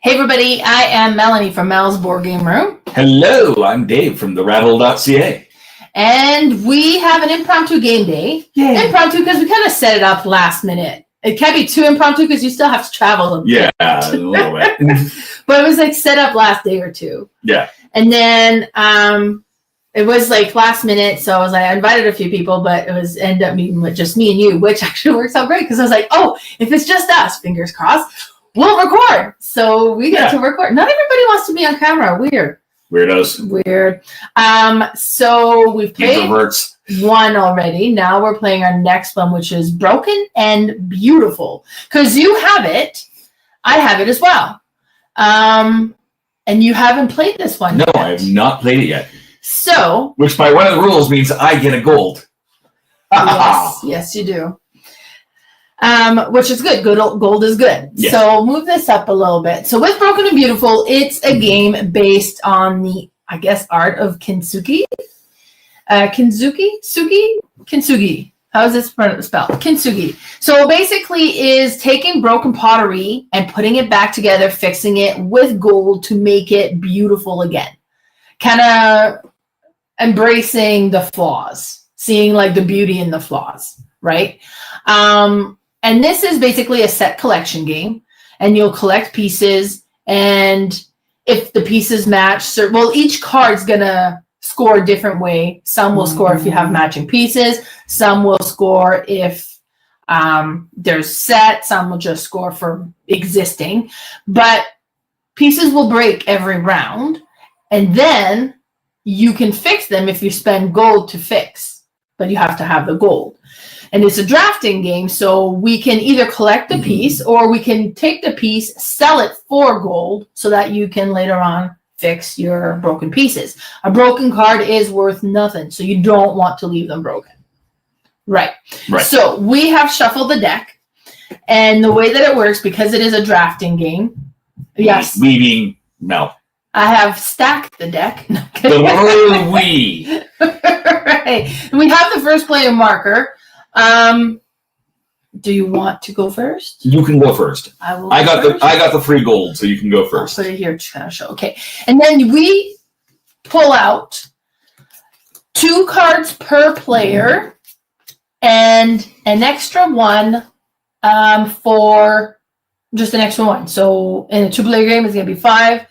Hey everybody, I am Melanie from Mel's Board Game Room. Hello, I'm Dave from therattle.ca. And we have an impromptu game day. Yay. Impromptu because we kind of set it up last minute. It can't be too impromptu because you still have to travel a bit. Yeah, a little bit. But it was like set up last day or two. Yeah. And then it was like last minute, so I was like, I invited a few people, but it was end up meeting with just me and you, which actually works out great because I was like, oh, if it's just us, fingers crossed, we'll record. So we get to record. Not everybody wants to be on camera. Weird. Weirdos. Weird. So we've played one already. Now we're playing our next one, which is Broken and Beautiful. Because you have it. I have it as well. And you haven't played this one yet. I have not played it yet. So. Which by one of the rules means I get a gold. Yes, you do. Which is good. Gold is good. Yes. So move this up a little bit. So with Broken and Beautiful, it's a game based on the, I guess, art of kintsugi. Kintsugi. How is this spelled? Kintsugi. So basically is taking broken pottery and putting it back together, fixing it with gold to make it beautiful again. Kind of embracing the flaws, seeing like the beauty in the flaws, right? And this is basically a set collection game, and you'll collect pieces, and if the pieces match, each card's gonna score a different way. Some will score if you have matching pieces. Some will score if there's set. Some will just score for existing. But pieces will break every round, and then you can fix them if you spend gold to fix, but you have to have the gold. And it's a drafting game, so we can either collect the piece or we can take the piece, sell it for gold so that you can later on fix your broken pieces. A broken card is worth nothing, so you don't want to leave them broken. Right. So we have shuffled the deck, and the way that it works, because it is a drafting game, yes. We being Mel. I have stacked the deck. The we. Right. We have the first player marker. Do you want to go first? You can go first. I got the free gold, so you can go first. I'll put it here to kind of show. Okay. And then we pull out 2 cards per player and an extra one for just an extra one. So in a 2-player game, it's going to be 5.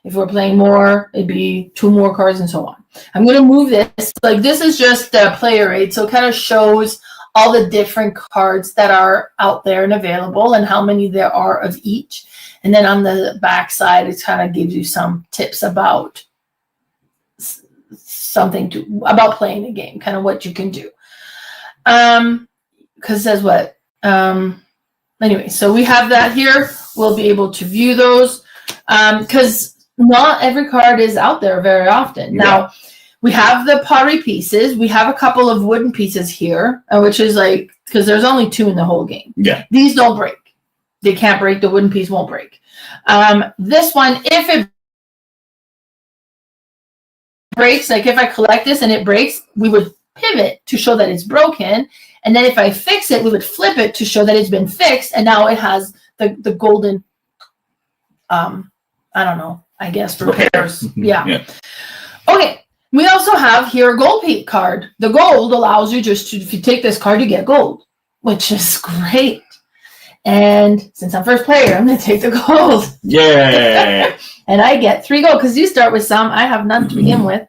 If we're playing more, it'd be 2 more cards and so on. I'm going to move this. Like, this is just the player aid, so it kind of shows all the different cards that are out there and available and how many there are of each. And then on the back side, it kind of gives you some tips about about playing the game, kind of what you can do. Because it says what? Anyway, so we have that here. We'll be able to view those because not every card is out there very often. Yeah. Now, we have the pottery pieces. We have a couple of wooden pieces here, which is like, because there's only 2 in the whole game. Yeah. These don't break. They can't break. The wooden piece won't break. This one, if it breaks, like if I collect this and it breaks, we would pivot to show that it's broken. And then if I fix it, we would flip it to show that it's been fixed. And now it has the golden, I don't know, I guess, repairs. Yeah. Okay. We also have here a gold card. The gold allows you if you take this card, you get gold, which is great. And since I'm first player, I'm going to take the gold. Yeah. And I get 3 gold because you start with some. I have none to begin with.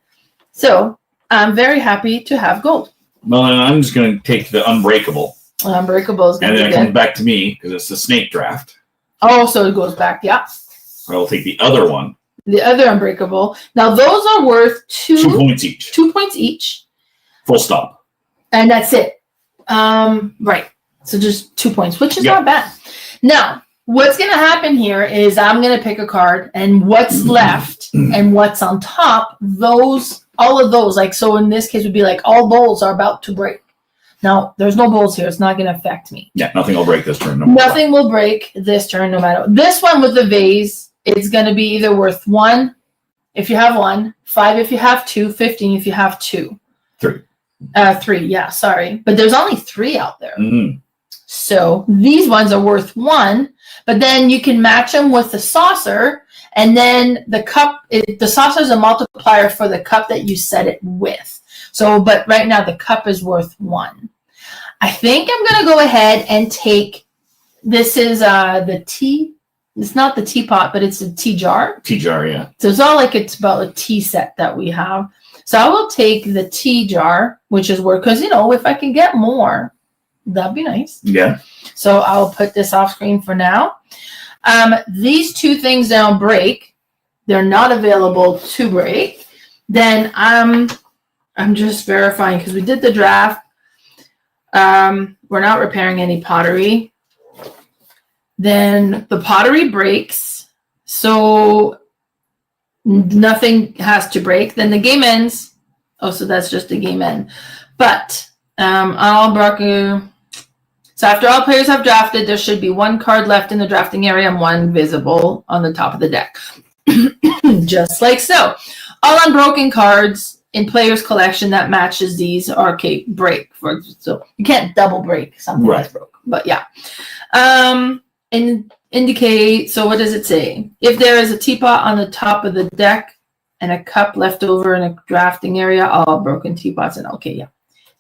So I'm very happy to have gold. Well, and I'm just going to take the unbreakable. Unbreakable is going to be good. And then it comes back to me because it's a snake draft. Oh, so it goes back. Yeah. I will take the other one. The other unbreakable. Now, those are worth 2 points each. 2 points each. Full stop. And that's it. Right. So just 2 points, which is not bad. Now, what's going to happen here is I'm going to pick a card, and what's left and what's on top, all of those, like, so in this case would be like all bowls are about to break. Now, there's no bowls here. It's not going to affect me. Yeah, nothing will break this turn. Nothing will break this turn no matter. This one with the vase, it's going to be either worth 1 if you have 1, 5 if you have 2, 15 if you have 2. 3. 3, yeah, sorry. But there's only 3 out there. Mm-hmm. So these ones are worth 1, But then you can match them with the saucer, and then the cup, the saucer is a multiplier for the cup that you set it with. So, but right now the cup is worth 1. I think I'm going to go ahead and take, this is the tea. It's not the teapot, but it's a tea jar. Tea jar, yeah. So it's all like it's about a tea set that we have. So I will take the tea jar, which is worth, because, if I can get more, that'd be nice. Yeah. So I'll put this off screen for now. These 2 things now break. They're not available to break. Then I'm just verifying because we did the draft. We're not repairing any pottery. Then the pottery breaks, so nothing has to break. Then the game ends. Oh, so that's just the game end. But so after all players have drafted, there should be 1 card left in the drafting area and 1 visible on the top of the deck. Just like so. All unbroken cards in player's collection that matches these are break. So you can't double break something that's broke. But yeah. Indicate, so what does it say? If there is a teapot on the top of the deck and a cup left over in a drafting area, all broken teapots, and okay, yeah.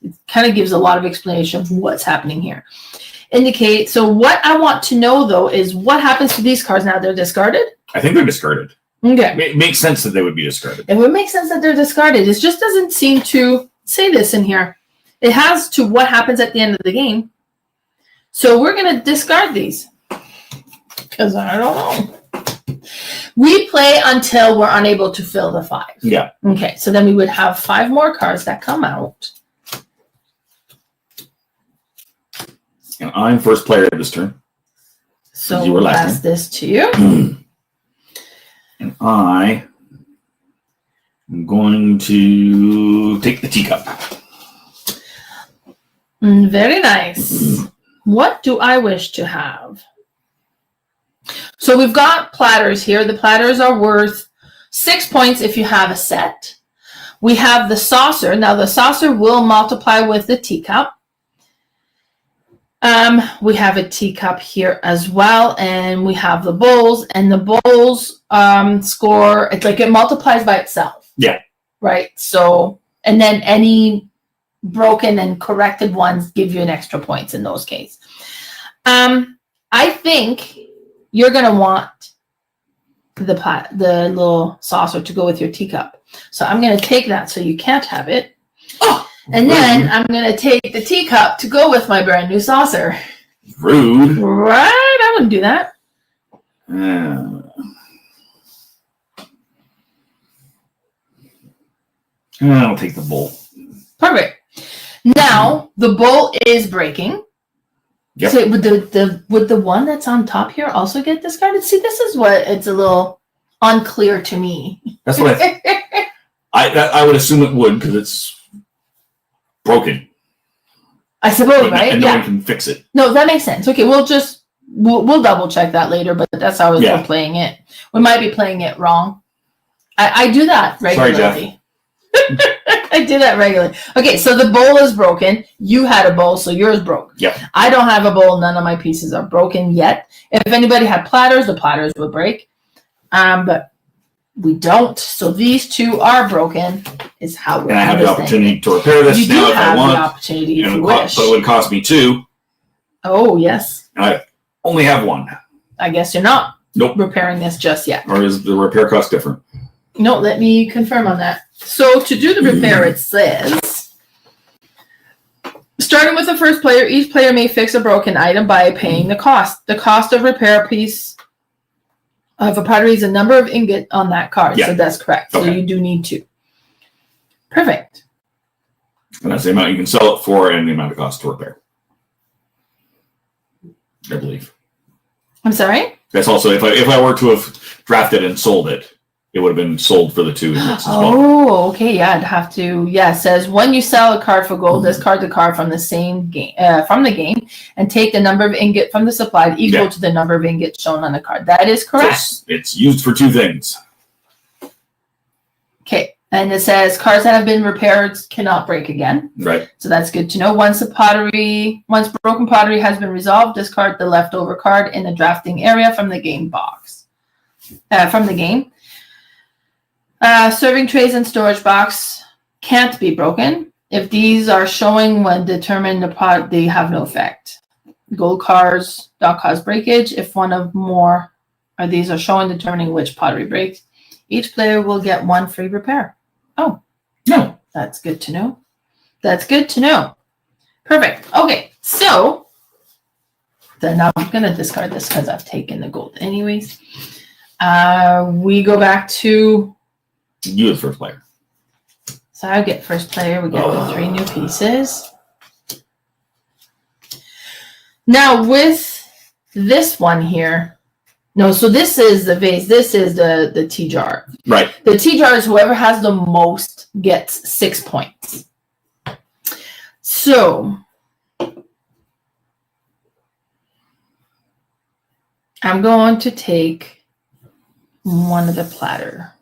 It kind of gives a lot of explanation of what's happening here. Indicate, so what I want to know, though, is what happens to these cards now? They're discarded? I think they're discarded. Okay. It makes sense that they would be discarded. It would make sense that they're discarded. It just doesn't seem to say this in here. It has to what happens at the end of the game. So we're going to discard these. Because I don't know. We play until we're unable to fill the 5. Yeah. Okay, so then we would have 5 more cards that come out. And I'm first player this turn. So we'll pass this to you. And I am going to take the teacup. Very nice. What do I wish to have? So we've got platters here. The platters are worth 6 points if you have a set. We have the saucer. Now the saucer will multiply with the teacup. We have a teacup here as well, and we have the bowls, and the bowls score, it's like it multiplies by itself. Yeah. Right. So, and then any broken and corrected ones give you an extra points in those cases. I think you're going to want the little saucer to go with your teacup. So I'm going to take that so you can't have it. Oh, and then I'm going to take the teacup to go with my brand new saucer. Rude. Right? I wouldn't do that. I'll take the bowl. Perfect. Now, the bowl is breaking. Yep. So would the one that's on top here also get discarded? See, this is what it's a little unclear to me. That's what I would assume it would because it's broken. I suppose, right? And no one can fix it. No, that makes sense. Okay, we'll double check that later, but that's how we're playing it. We might be playing it wrong. I do that regularly. Sorry, Jeff. I do that regularly. Okay, so the bowl is broken. You had a bowl, so yours broke. Yep. I don't have a bowl. None of my pieces are broken yet. If anybody had platters, the platters would break. But we don't. So these 2 are broken. Is how we're. And I have the opportunity to repair this now if I want. You do have the opportunity if you wish. But it would cost me 2. Oh yes. I only have 1. I guess you're not. Nope. Repairing this just yet. Or is the repair cost different? No, let me confirm on that. So to do the repair, it says, starting with the first player, each player may fix a broken item by paying the cost. The cost of repair piece of a pottery is a number of ingot on that card. Yeah. So that's correct. Okay. So you do need 2. Perfect. And that's the amount you can sell it for and the amount it costs to repair. I believe. I'm sorry? That's also, if I were to have drafted and sold it, it would have been sold for the 2 ingots as well. Oh, okay. Yeah, I'd have to. Yeah, it says when you sell a card for gold, discard the card from the same game, from the game, and take the number of ingot from the supply equal to the number of ingot shown on the card. That is correct. So it's used for 2 things. Okay. And it says cards that have been repaired cannot break again. Right. So that's good to know. Once broken pottery has been resolved, discard the leftover card in the drafting area from the game box. From the game. Serving trays and storage box can't be broken. If these are showing when determined the pot, they have no effect. Gold cards don't cause breakage. If one of more of these are showing determining which pottery breaks, each player will get one free repair. Oh, no. That's good to know. That's good to know. Perfect. Okay, so then I'm going to discard this because I've taken the gold anyways. We go back to... You as first player. So I get first player. We get the 3 new pieces. Now with this one here... No, so this is the vase. This is the tea jar. Right. The tea jar is whoever has the most gets 6 points. So I'm going to take one of the platter.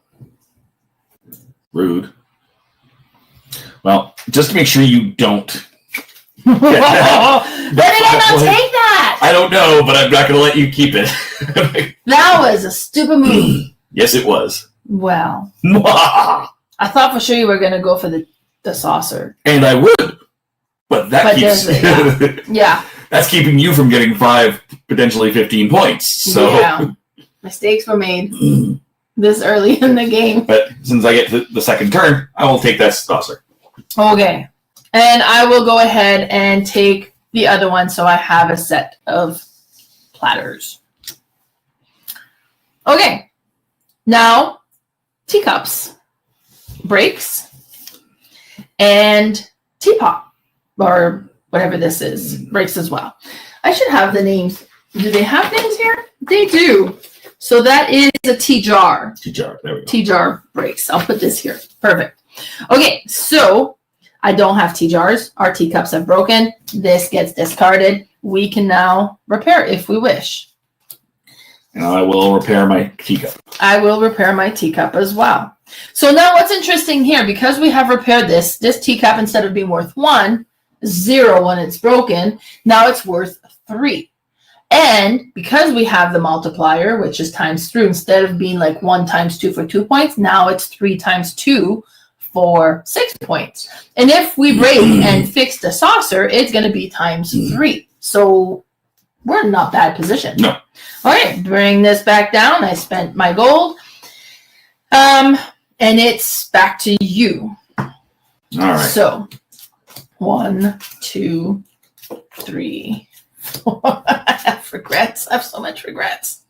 Rude. Well, just to make sure you don't. Why did I not take that? I don't know, but I'm not going to let you keep it. That was a stupid move. Yes, it was. Well, I thought for sure you were going to go for the saucer. And I would. But that keeps... Yeah. That's keeping you from getting 5, potentially 15 points. So yeah. Mistakes were made this early in the game. But since I get to the second turn, I will take that saucer. Okay. And I will go ahead and take the other one so I have a set of platters. Okay. Now, teacups, breaks, and teapot, or whatever this is, breaks as well. I should have the names. Do they have names here? They do. So that is a tea jar. Tea jar, there we go. Tea jar breaks. I'll put this here. Perfect. Okay, so I don't have tea jars. Our teacups have broken. This gets discarded. We can now repair if we wish. And I will repair my teacup. I will repair my teacup as well. So now what's interesting here, because we have repaired this teacup, instead of being worth 1, 0 when it's broken, now it's worth 3. And because we have the multiplier, which is times 3, instead of being like 1 times 2 for 2 points, now it's 3 times 2 for 6 points. And if we break and fix the saucer, it's going to be times 3. So we're in not bad position. No. All right, bring this back down. I spent my gold. And it's back to you. All right. So 1, 2, 3, 4. I have regrets. I have so much regrets.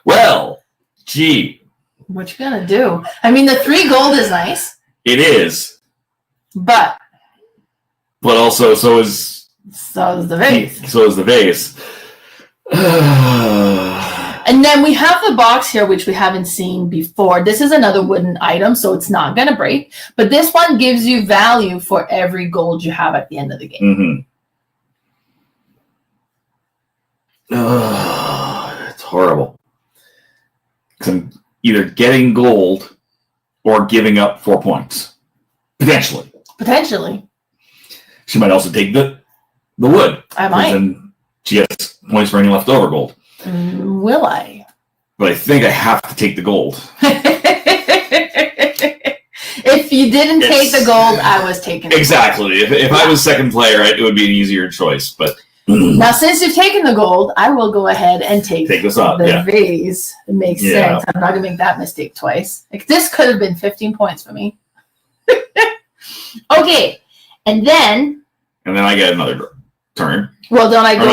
Well, gee. What you gonna do? I mean, the 3 gold is nice. It is. But also, so is the vase. So is the vase. And then we have the box here, which we haven't seen before. This is another wooden item, so it's not going to break. But this one gives you value for every gold you have at the end of the game. Mm-hmm. It's horrible. Because I'm either getting gold or giving up 4 points. Potentially. She might also take the wood. I might. Then she gets points for any leftover gold. Will I? But I think I have to take the gold. If you didn't take the gold, I was taking the exactly. Gold. If I was second player, it would be an easier choice. But now, since you've taken the gold, I will go ahead and take this up. The vase. It makes sense. I'm not going to make that mistake twice. Like, this could have been 15 points for me. Okay. And then I get another turn. Well, don't I go?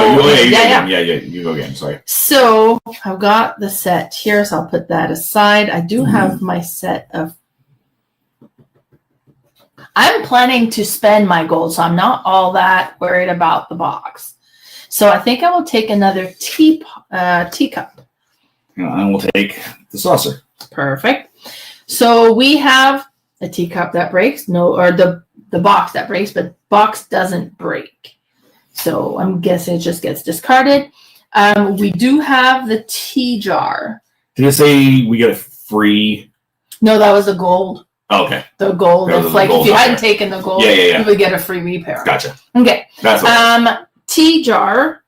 Yeah, you go again. Sorry. So I've got the set here, so I'll put that aside. I do have my set of... I'm planning to spend my gold, so I'm not all that worried about the box. So I think I will take another teacup. And I will take the saucer. Perfect. So we have a teacup that breaks, or the box that breaks, but box doesn't break. So I'm guessing it just gets discarded. We do have the tea jar. Did it say we get a free? No, that was the gold. Okay. The gold. Rather If, than like, gold, if you okay. hadn't taken the gold, Yeah. you would get a free repair. Gotcha. Okay. That's what Tea jar.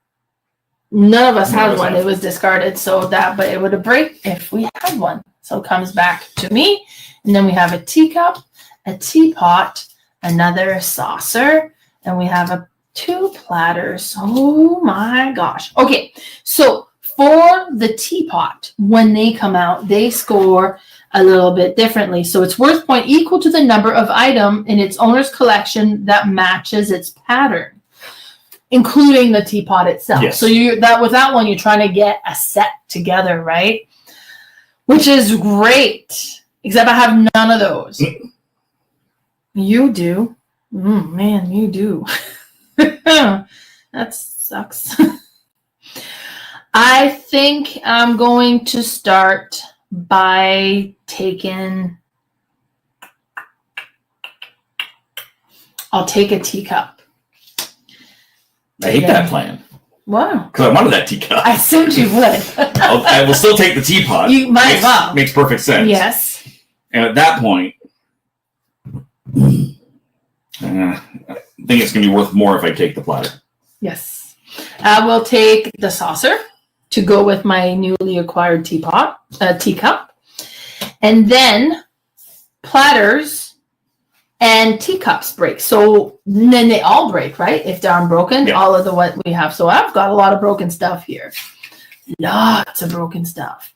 None of us None of had us one. have. It was discarded, but it would have break if we had one. So it comes back to me, and then we have a teacup, a teapot, another saucer, and we have 2 platters. Oh my gosh. Okay, so for the teapot, when they come out, they score a little bit differently. So it's worth point equal to the number of item in its owner's collection that matches its pattern, including the teapot itself. Yes. So with that one, you're trying to get a set together, right? Which is great. Except I have none of those. You do. Man, you do. That sucks. I think I'm going to start by taking... I'll take a teacup. I hate that plan. Wow. Because I wanted that teacup. I assumed you would. I will still take the teapot. You might as well. Makes perfect sense. Yes. And at that point, I think it's going to be worth more if I take the platter. Yes. I will take the saucer to go with my newly acquired teacup. And then platters and teacups break. So then they all break, right? If they're unbroken, all of what we have. So I've got a lot of broken stuff here. Lots of broken stuff.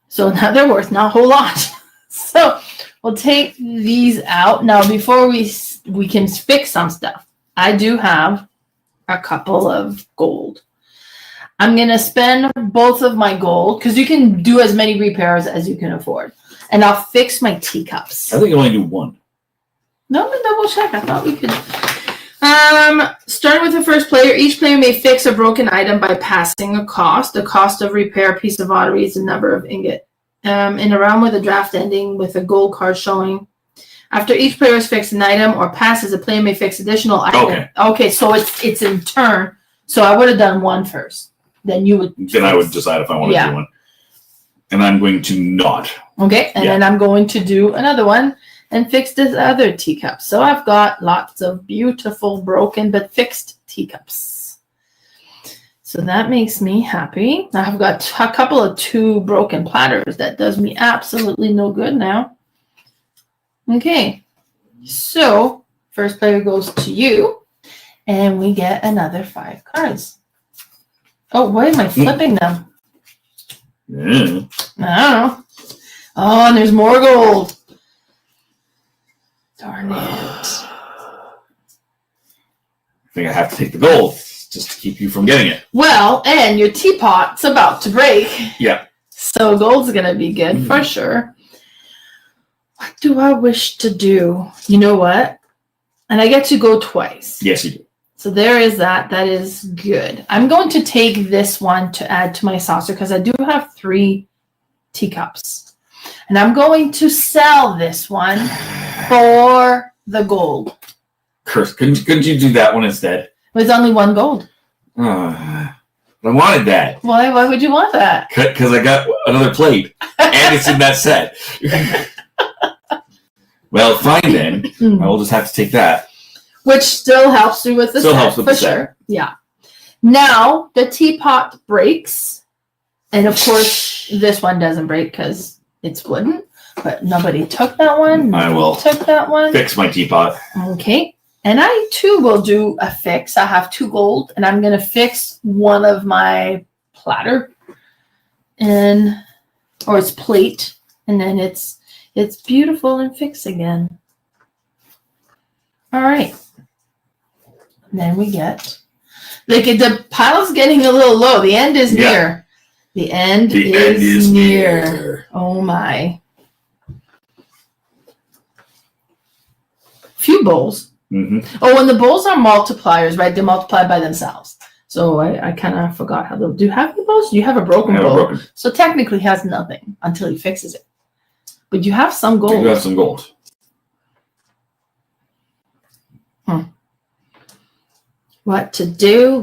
So now they're worth not a whole lot. So we'll take these out. Now, before we can fix some stuff, I do have a couple of gold. I'm going to spend both of my gold, because you can do as many repairs as you can afford. And I'll fix my teacups. I think you only do one. No, I'm going to double check. I thought we could. Starting with the first player, each player may fix a broken item by passing a cost. The cost of repair piece of pottery is the number of ingot. In a round with a draft ending with a gold card showing. After each player has fixed an item or passes, a player may fix additional item. Okay, so it's in turn. So I would have done one first. Then you would. Then I would decide if I want to do one. And I'm going to not. Okay, and then I'm going to do another one and fix this other teacup. So I've got lots of beautiful broken but fixed teacups. So that makes me happy. I've got a couple of 2 broken platters. That does me absolutely no good now. Okay, so first player goes to you, and we get another 5 cards. Oh, why am I flipping them? I don't know. Oh, and there's more gold. Darn it. I think I have to take the gold just to keep you from getting it. Well, and your teapot's about to break. Yeah. So gold's going to be good for sure. What do I wish to do? You know what? And I get to go twice. Yes, you do. So there is that. That is good. I'm going to take this one to add to my saucer because I do have 3 teacups. And I'm going to sell this one for the gold. Curse. Couldn't you do that one instead? With only 1 gold. I wanted that. Why would you want that? Because I got another plate. And it's in that set. Well, fine then. I will just have to take that. Which still helps you with the set, for sure. Yeah. Now, the teapot breaks. And, of course, this one doesn't break because it's wooden. But nobody took that one. I will took that one. Fix my teapot. Okay. And I, too, will do a fix. I have 2 gold. And I'm going to fix one of my platter. Or its plate. And then it's beautiful and fixed again. All right. And then we get, the pile's getting a little low. The end is near. The end is near. Oh my. Few bowls. Mm-hmm. Oh, and the bowls are multipliers, right? They multiply by themselves. So I kind of forgot how to do you have the bowls? You have a broken bowl. So technically he has nothing until he fixes it. But you have some gold. You have some gold. What to do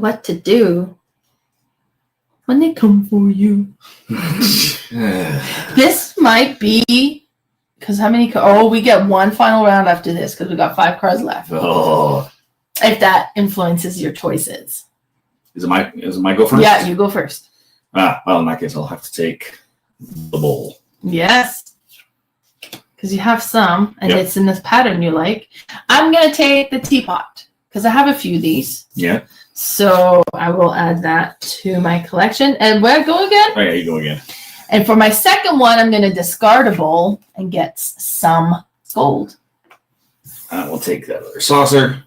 when they come for you. This might be Because how many? Oh, we get one final round after this because we got 5 cards left. Oh. If that influences your choices. Is it my go first? Yeah, you go first. Well, in that case, I'll have to take the bowl. Yes. Because you have some, and Yep. it's in this pattern you like. I'm going to take the teapot because I have a few of these. Yeah. So I will add that to my collection. And where go again? Oh, yeah, you go again. And for my second one, I'm going to discard a bowl and get some gold. We'll take that other saucer.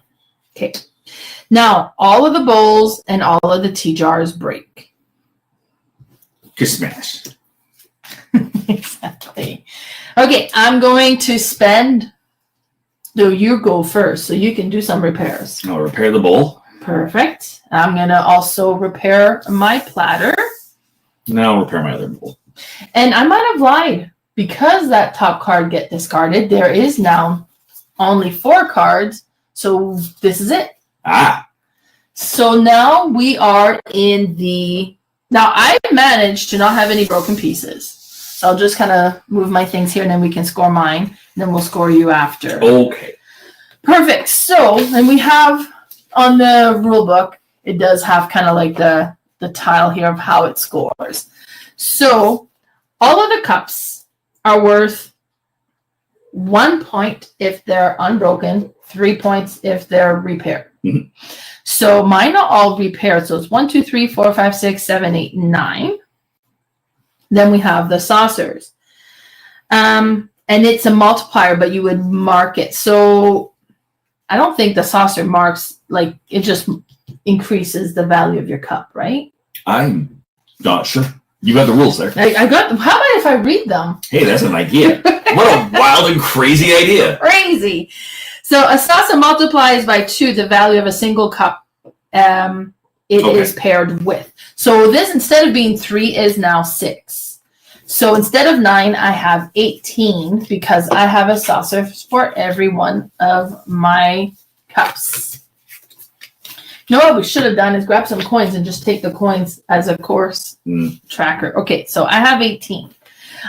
Okay. Now, all of the bowls and all of the tea jars break. Just smash. Exactly. Okay, I'm going to spend. No, you go first, so you can do some repairs. I'll repair the bowl. Perfect. I'm going to also repair my platter. Now I'll repair my other bowl. And I might have lied. Because that top card get discarded, there is now only 4 cards. So this is it. So now we are in the... Now I managed to not have any broken pieces. So I'll just kind of move my things here and then we can score mine. And then we'll score you after. Okay. Perfect. So, and we have on the rule book, it does have kind of like the tile here of how it scores. So all of the cups are worth 1 point if they're unbroken, 3 points if they're repaired. Mm-hmm. So mine are all repaired. So it's 1, 2, 3, 4, 5, 6, 7, 8, 9. Then we have the saucers. And it's a multiplier, but you would mark it. So I don't think the saucer marks, like it just increases the value of your cup, right? I'm not sure. You got the rules there. I got them. How about if I read them? Hey, that's an idea. What a wild and crazy idea. Crazy. So a saucer multiplies by 2 the value of a single cup it is paired with. So this, instead of being 3, is now 6. So instead of 9, I have 18 because I have a saucer for every one of my cups. You know what we should have done is grab some coins and just take the coins as a course tracker. Okay, so I have 18.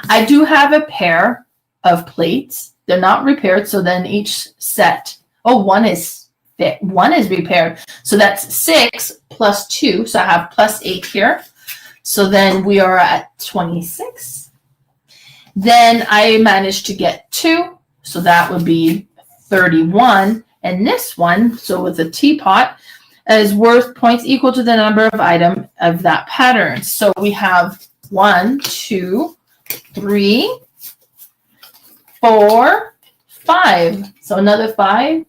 I do have a pair of plates. They're not repaired, so then each set, one is repaired. So that's 6 plus 2, so I have plus 8 here. So then we are at 26. Then I managed to get 2, so that would be 31. And this one, so with a teapot, is worth points equal to the number of item of that pattern. So we have 1, 2, 3, 4, 5. So another 5.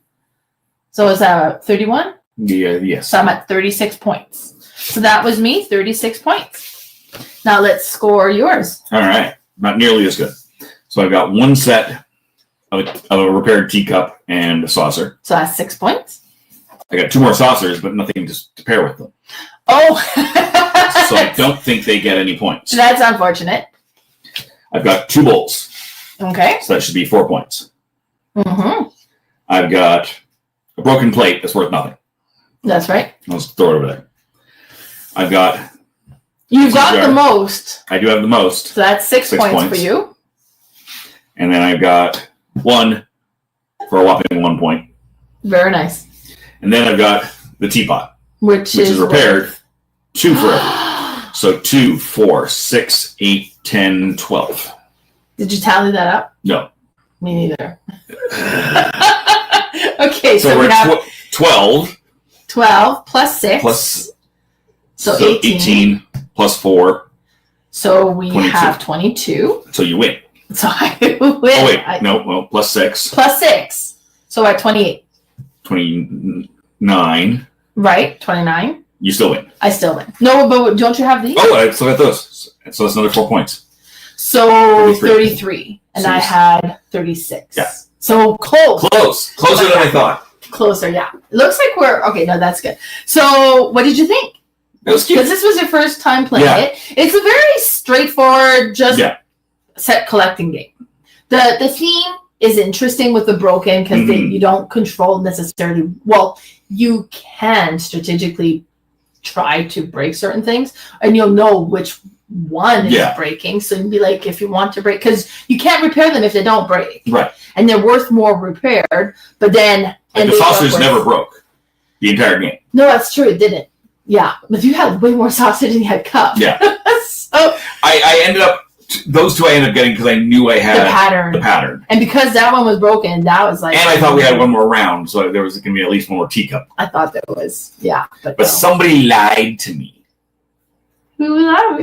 So is that 31? Yeah, yes. So I'm at 36 points. So that was me, 36 points. Now let's score yours. All right. Not nearly as good. So I've got 1 set of a repaired teacup and a saucer. So that's 6 points. I got 2 more saucers, but nothing to pair with them. Oh. So I don't think they get any points. That's unfortunate. I've got 2 bowls. Okay. So that should be 4 points. Mm-hmm. I've got a broken plate that's worth nothing. That's right. I'll just throw it over there. I've got... You've got the most. I do have the most. So that's 6 points for you. And then I've got 1 for a whopping 1 point. Very nice. And then I've got the teapot, which is repaired. 2 for every. So 2, 4, 6, 8, 10, 12. Did you tally that up? No. Me neither. Okay, so we we're have 12. 12 plus 6. Plus, so 18 plus 4. So we 22. have 22. So you win. So I win. Oh, wait. No, plus 6. Plus 6. So at 28. 29. Right, 29. You still win. I still win. No, but don't you have these? Oh, I still got those. So that's another 4 points. So 33. And so I had 36. Yeah. So close. Closer than I thought. Closer, yeah. It looks like we're... Okay, no, that's good. So what did you think? It was cute. Because this was your first time playing it. It's a very straightforward, just set collecting game. The theme is interesting with the broken because you don't control necessarily... Well, you can strategically try to break certain things, and you'll know which one is breaking. So you'd be like, if you want to break, because you can't repair them if they don't break. Right. And they're worth more repaired. But then... Like the sausage never broke the entire game. No, that's true. It didn't. Yeah. But you had way more sausage than you had cup. Yeah. So I ended up... Those two I ended up getting because I knew I had the pattern. And because that one was broken, that was like... And I thought we had one more round, so there was going to be at least one more teacup. I thought there was, yeah. But somebody lied to me. Who lied?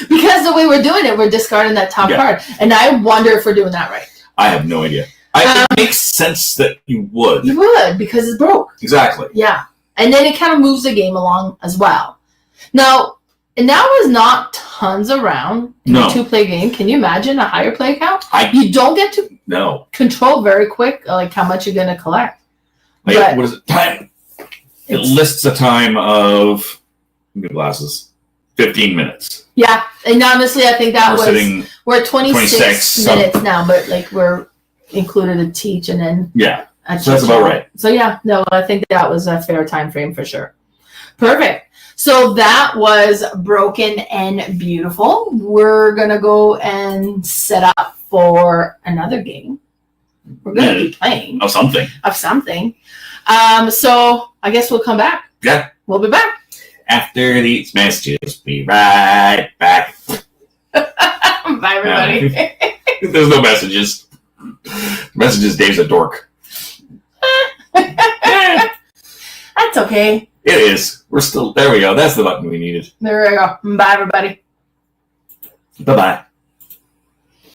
Because the way we're doing it, we're discarding that top card. And I wonder if we're doing that right. I have no idea. It makes sense that you would. You would, because it's broke. Exactly. Yeah. And then it kind of moves the game along as well. Now... And that was not tons around in a 2-play game. Can you imagine a higher play count? You don't get to control very quick, like how much you're going to collect. Like, what is it? Time. It lists a time of glasses. 15 minutes. Yeah, and honestly, I think that we're at 26 minutes now, but like we're included a teach and then so that's about right. So I think that was a fair time frame for sure. Perfect. So that was Broken and Beautiful. We're going to go and set up for another game. We're going to be playing. Of something. So I guess we'll come back. Yeah. We'll be back. After these messages, be right back. Bye, everybody. There's no messages. Messages, Dave's a dork. That's okay. It is. We're still... There we go. That's the button we needed. There we go. Bye, everybody. Bye-bye.